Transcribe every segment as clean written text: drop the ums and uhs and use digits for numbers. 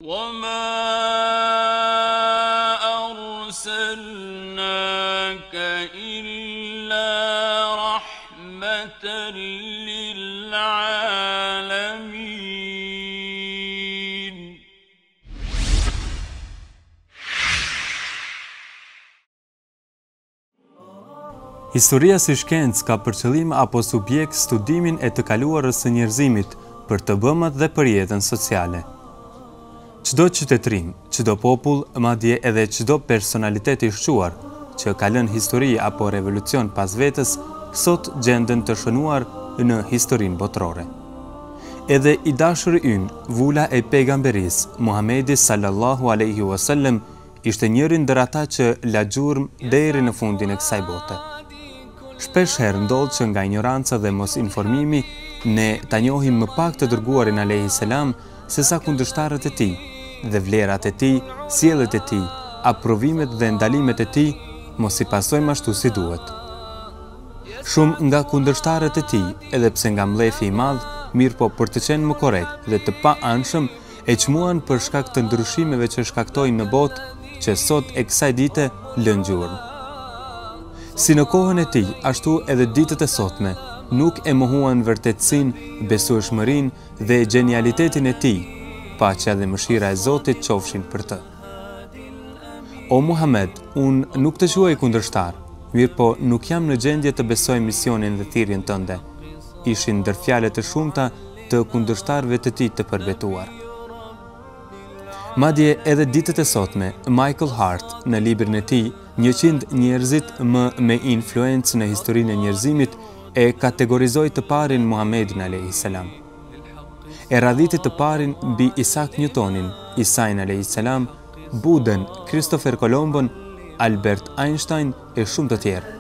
وما أرسلناك إلا رحمة للعالمين. Historia si shkencë ka për qëllim apo subjekt studimin e të kaluarës së njerëzimit për të bëmat dhe për jetën sociale. Çdo qytetërim, çdo popull, madje edhe çdo personalitet i shquar që ka lënë histori apo revolucion pas vetës, sot gjenden të shënuar në historinë botërore. Edhe i dashuri ynë, vula e pejgamberis, Muhamedi sallallahu alaihi wasallam, ishte njëri ndër ata që la gjurmë deri në fundin e kësaj bote. Shpesh herë ndodh që nga ignoranca dhe mos informimi ne ta njohim më pak të dërguarin alayhi salam se sa kundërshtarët e tij dhe vlerat e tij, sjelljet e tij, aprovimet dhe ndalimet e tij, mos i pasojmë ashtu si duhet. Shumë nga kundërshtarët e tij, edhe pse nga mlefi i madh, mirë po për të qenë më korrekt dhe të pa anshëm, e çmuan për shkak të ndryshimeve që shkaktojnë në botë, që sot e kësaj dite lën gjurmë. Si në kohën e tij, ashtu edhe ditët e sotme, nuk e mohuan vërtetësinë, besueshmërinë dhe gjenialitetin e tij, paqja dhe mëshira e Zotit qofshin për të. O Muhammed, unë nuk të quaj kundërshtar, mirë po nuk jam në gjendje të besoj misionin dhe thirrjen tënde. Ishin ndër fjalët e shumta të kundërshtarëve të tij të përbetuar. Madje edhe ditët e sotme, Michael Hart, në librin e tij, 100 njerëzit më me influencë në historinë e njerëzimit, e kategorizoi të parin Muhammedin alayhi salam. E radhiti të parin mbi Isaac Newtonin, Isain alayhi salam, Buden, Christopher Columbon, Albert Einstein e shumë të tjerë.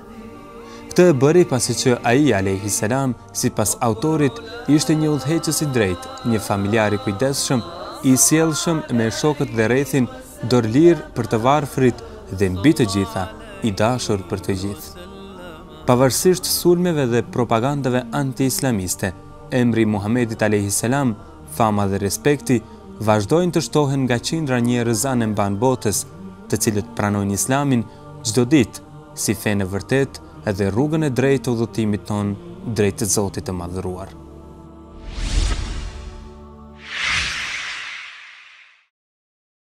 Këtë e bëri pasi që ai alayhi salam, sipas autorit, ishte një udhëheqës i drejtë, një familjar i kujdesshëm, i sjellshëm me shokët dhe rrethin, dorëlir për të varfrit dhe mbi të gjitha, i dashur për të gjithë. Pavarësisht sulmeve dhe propagandave anti-islamiste, emri Muhammedit alayhi salam, fama dhe respekti vazhdojnë të shtohen nga qindra njerëz anë mban botës, të cilët pranojnë Islamin çdo ditë si fenë e vërtetë dhe rrugën e drejtë të udhëtimit ton drejt të Zotit të madhëruar.